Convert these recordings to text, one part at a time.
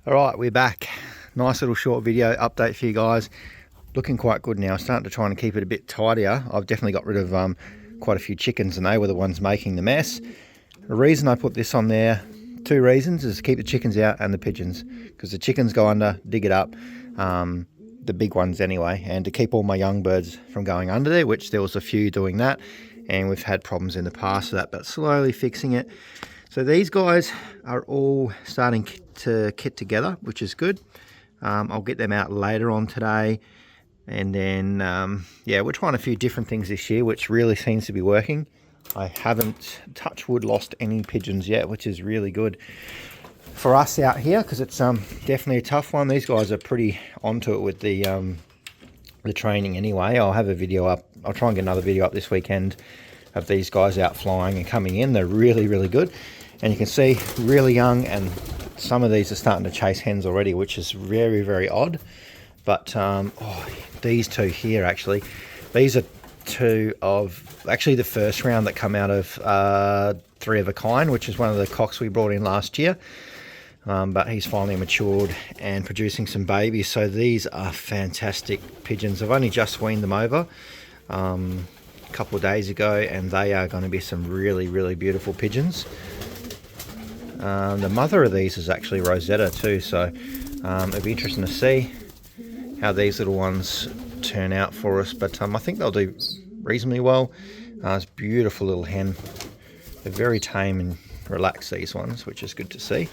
All right, we're back. Nice little short video update for you guys. Looking quite good now. Starting to try and keep it a bit tidier. I've definitely got rid of quite a few chickens, and they were the ones making the mess. The reason I put this on there, two reasons, is to keep the chickens out and the pigeons, because the chickens go under, dig it up, the big ones anyway, and to keep all my young birds from going under there, which there was a few doing that, and we've had problems in the past with that, but slowly fixing it. So these guys are all starting to kit together, which is good. I'll get them out later on today. And then, yeah, we're trying a few different things this year, which really seems to be working. I haven't, touch wood, lost any pigeons yet, which is really good for us out here, because it's definitely a tough one. These guys are pretty onto it with the training anyway. I'll have a video up. I'll try and get another video up this weekend of these guys out flying and coming in. They're really, really good. And you can see, really young, and some of these are starting to chase hens already, which is very, very odd. But oh, these two here, actually, these are two of, actually the first round that come out of Three of a Kind, which is one of the cocks we brought in last year. But he's finally matured and producing some babies. So these are fantastic pigeons. I've only just weaned them over a couple of days ago, and they are going to be some really, really beautiful pigeons. The mother of these is actually Rosetta too, so it'll be interesting to see how these little ones turn out for us, but I think they'll do reasonably well. It's a beautiful little hen. They're very tame and relaxed, these ones, which is good to see.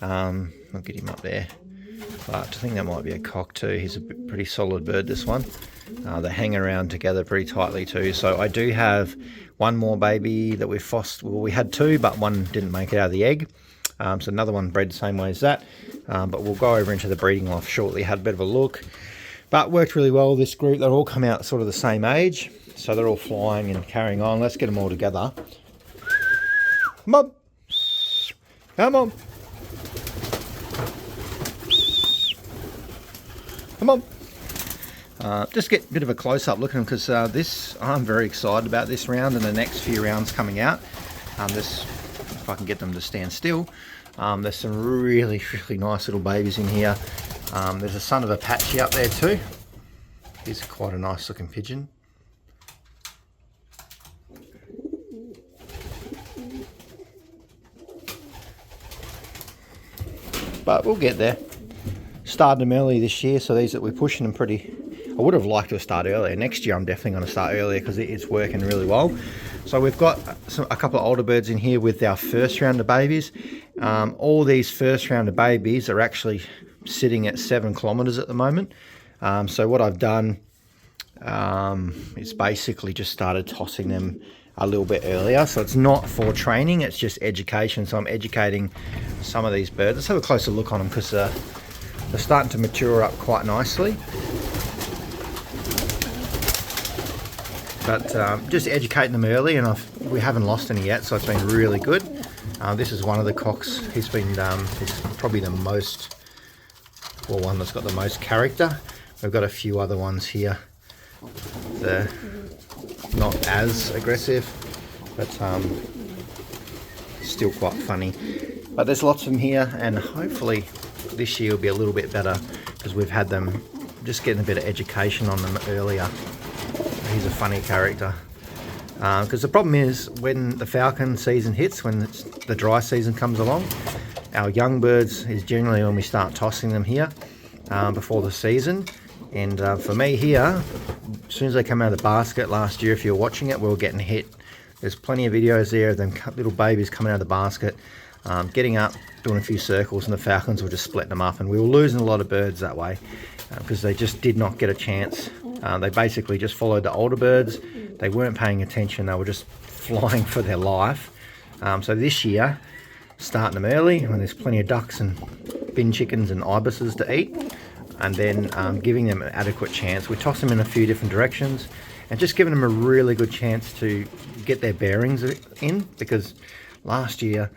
I'll get him up there, but I think that might be a cock too. He's a pretty solid bird, this one. They hang around together pretty tightly too. So I do have one more baby that we've fostered. Well, we had two, but one didn't make it out of the egg. So another one bred the same way as that. But we'll go over into the breeding loft shortly. Had a bit of a look, but worked really well. This group, they'll all come out sort of the same age. So they're all flying and carrying on. Let's get them all together. Come on. Come on. Come on. Just get a bit of a close-up look at them, because I'm very excited about this round and the next few rounds coming out. If I can get them to stand still. There's some really, really nice little babies in here. There's a son of Apache up there too. He's quite a nice looking pigeon. But we'll get there. Started them early this year, so these that we're pushing them pretty. I would have liked to have started earlier. Next year I'm definitely going to start earlier, because it's working really well. So we've got a couple of older birds in here with our first round of babies. All these first round of babies are actually sitting at 7 kilometers at the moment. So what I've done is basically just started tossing them a little bit earlier. So it's not for training, it's just education. So I'm educating some of these birds. Let's have a closer look on them, because they're starting to mature up quite nicely. But just educating them early, and we haven't lost any yet, so it's been really good. This is one of the cocks. He's probably the most, well, one that's got the most character. We've got a few other ones here. They're not as aggressive, but still quite funny. But there's lots of them here, and hopefully this year will be a little bit better, because we've had them just getting a bit of education on them earlier. He's a funny character, because the problem is when the falcon season hits, when the dry season comes along, our young birds is generally when we start tossing them here before the season. And for me here, as soon as they come out of the basket last year, if you're watching it, we were getting hit. There's plenty of videos there of them little babies coming out of the basket, getting up, doing a few circles, and the falcons were just splitting them up, and we were losing a lot of birds that way, because they just did not get a chance. They basically just followed the older birds. They weren't paying attention. They were just flying for their life. So this year, starting them early when there's plenty of ducks and bin chickens and ibises to eat, and then giving them an adequate chance. We toss them in a few different directions and just giving them a really good chance to get their bearings in, because last year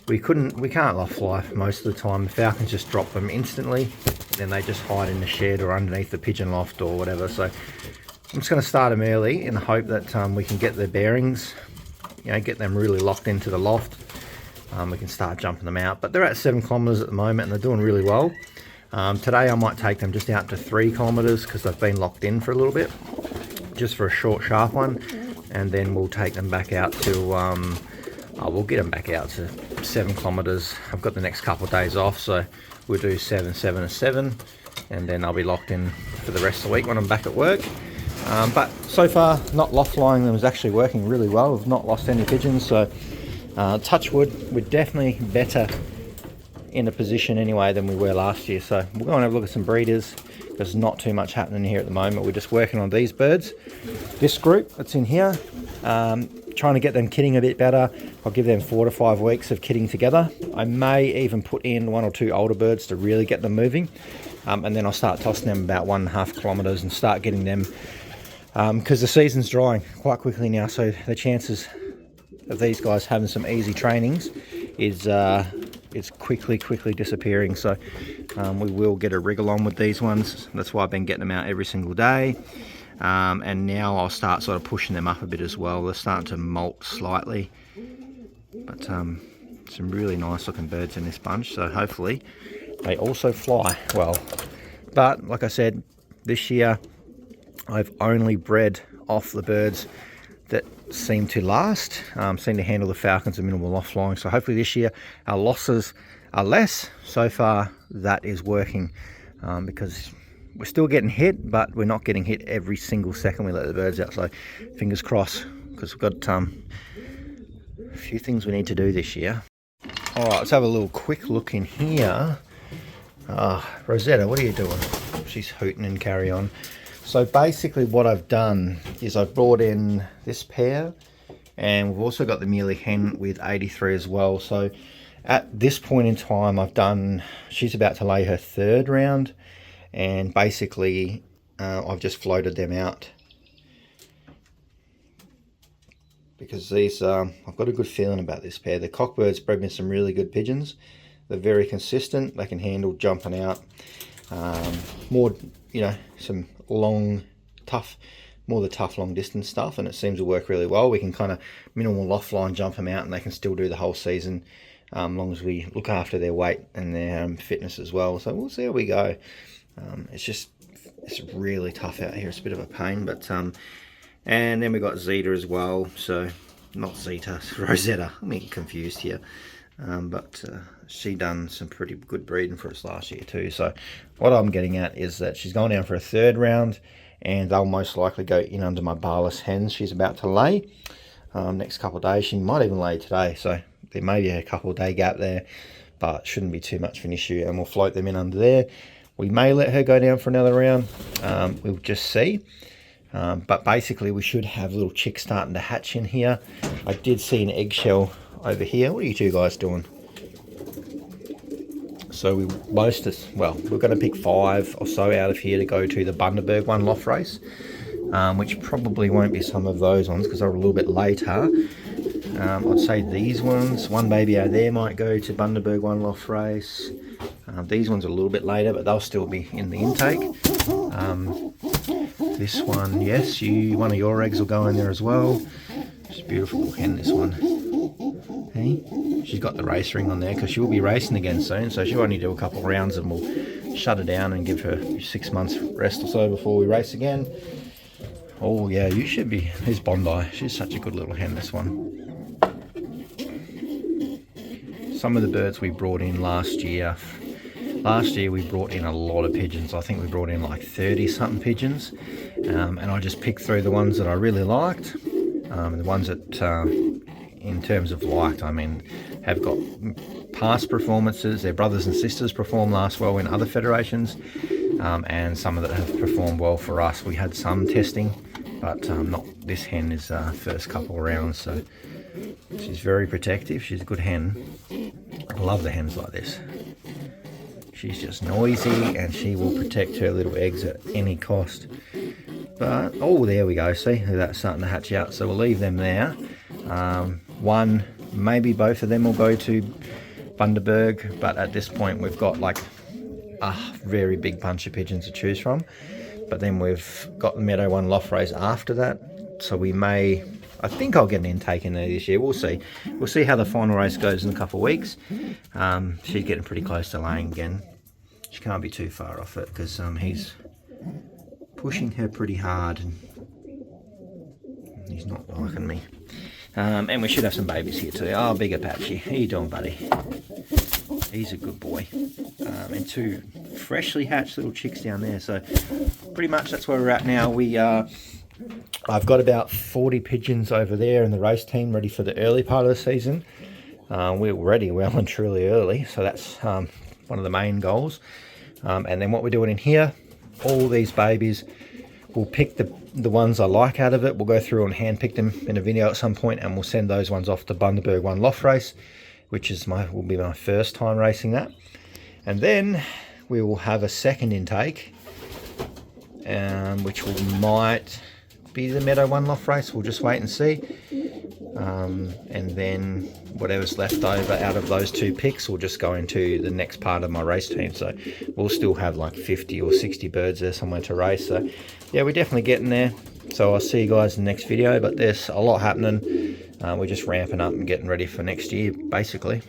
we can't loft fly most of the time. The falcons just drop them instantly, then they just hide in the shed or underneath the pigeon loft or whatever. So I'm just going to start them early in the hope that we can get their bearings, get them really locked into the loft, we can start jumping them out. But they're at 7 kilometres at the moment and they're doing really well. Today I might take them just out to 3 kilometres because they've been locked in for a little bit, just for a short, sharp one. And then we'll take them back out to, we'll get them back out to 7 kilometres. I've got the next couple of days off, so we'll do 7, 7 and 7. And then I'll be locked in for the rest of the week when I'm back at work. But so far, not loft flying them is actually working really well. We've not lost any pigeons, so touch wood, we're definitely better in a position anyway than we were last year. So we'll go and have a look at some breeders. There's not too much happening here at the moment. We're just working on these birds. This group that's in here, trying to get them kidding a bit better. I'll give them 4 to 5 weeks of kidding together. I may even put in 1 or 2 older birds to really get them moving. And then I'll start tossing them about 1.5 kilometres and start getting them, because the season's drying quite quickly now. So the chances of these guys having some easy trainings is quickly disappearing. So we will get a wriggle on with these ones. That's why I've been getting them out every single day. And now I'll start sort of pushing them up a bit as well. They're starting to molt slightly, but some really nice looking birds in this bunch. So hopefully they also fly well. But like I said, this year I've only bred off the birds that seem to last, seem to handle the falcons and minimal loft flying. So hopefully this year our losses are less. So far that is working, because we're still getting hit, but we're not getting hit every single second we let the birds out. So fingers crossed, because we've got a few things we need to do this year. All right, let's have a little quick look in here. Rosetta, what are you doing? She's hooting and carry on. So basically what I've done is I've brought in this pair, and we've also got the Mealy hen with 83 as well. So at this point in time, she's about to lay her 3rd round, and basically I've just floated them out because these, I've got a good feeling about this pair. The cockbirds bred me some really good pigeons. They're very consistent. They can handle jumping out. More, some long, tough, more the tough long distance stuff, and it seems to work really well. We can kind of minimal loft line jump them out, and they can still do the whole season, long as we look after their weight and their fitness as well. So we'll see how we go. It's really tough out here. It's a bit of a pain, but and then we got Zeta as well. So not Zeta, Rosetta. I'm getting confused here. But she done some pretty good breeding for us last year too. So what I'm getting at is that she's going down for a 3rd round, and they'll most likely go in under my barless hens she's about to lay next couple of days. She might even lay today, so there may be a couple of day gap there, but shouldn't be too much of an issue, and we'll float them in under there. We may let her go down for another round. We'll just see. But basically we should have little chicks starting to hatch in here. I did see an eggshell over here. What are you two guys doing? So we're going to pick 5 or so out of here to go to the Bundaberg one loft race, which probably won't be some of those ones because they're a little bit later. I'd say these ones, one baby out there might go to Bundaberg one loft race. These ones are a little bit later, but they'll still be in the intake. This one, yes, one of your eggs will go in there as well. It's a beautiful hen, this one. Hey, she's got the race ring on there because she'll be racing again soon, so she'll only do a couple of rounds and we'll shut her down and give her 6 months rest or so before we race again. Oh yeah, you should be. Here's Bondi. She's such a good little hen, this one. Some of the birds we brought in last year we brought in a lot of pigeons. I think we brought in like 30 something pigeons, and I just picked through the ones that I really liked, the ones that in terms of liked, I mean, have got past performances. Their brothers and sisters perform last well in other federations, and some of that have performed well for us. We had some testing, but not this hen is first couple of rounds, so she's very protective. She's a good hen. I love the hens like this. She's just noisy and she will protect her little eggs at any cost. But, oh, there we go. See, that's starting to hatch out. So we'll leave them there. One, maybe both of them will go to Bundaberg, but at this point we've got like a very big bunch of pigeons to choose from. But then we've got the Meadow One loft race after that. So we may, I think I'll get an intake in there this year. We'll see. We'll see how the final race goes in a couple of weeks. She's getting pretty close to laying again. She can't be too far off it because he's pushing her pretty hard and he's not liking me. And we should have some babies here too. Oh, big Apache. How you doing, buddy? He's a good boy. And 2 freshly hatched little chicks down there. So pretty much that's where we're at now. I've got about 40 pigeons over there in the race team ready for the early part of the season. We're ready well and truly early. So that's one of the main goals. And then what we're doing in here, all these babies, we'll pick the ones I like out of it. We'll go through and hand pick them in a video at some point, and we'll send those ones off to Bundaberg 1 Loft Race, which is will be my first time racing that. And then we will have a second intake, which might be the Meadow 1 Loft Race. We'll just wait and see. And then whatever's left over out of those 2 picks will just go into the next part of my race team. So we'll still have like 50 or 60 birds there somewhere to race. So yeah, we're definitely getting there. So I'll see you guys in the next video, but there's a lot happening. We're just ramping up and getting ready for next year basically.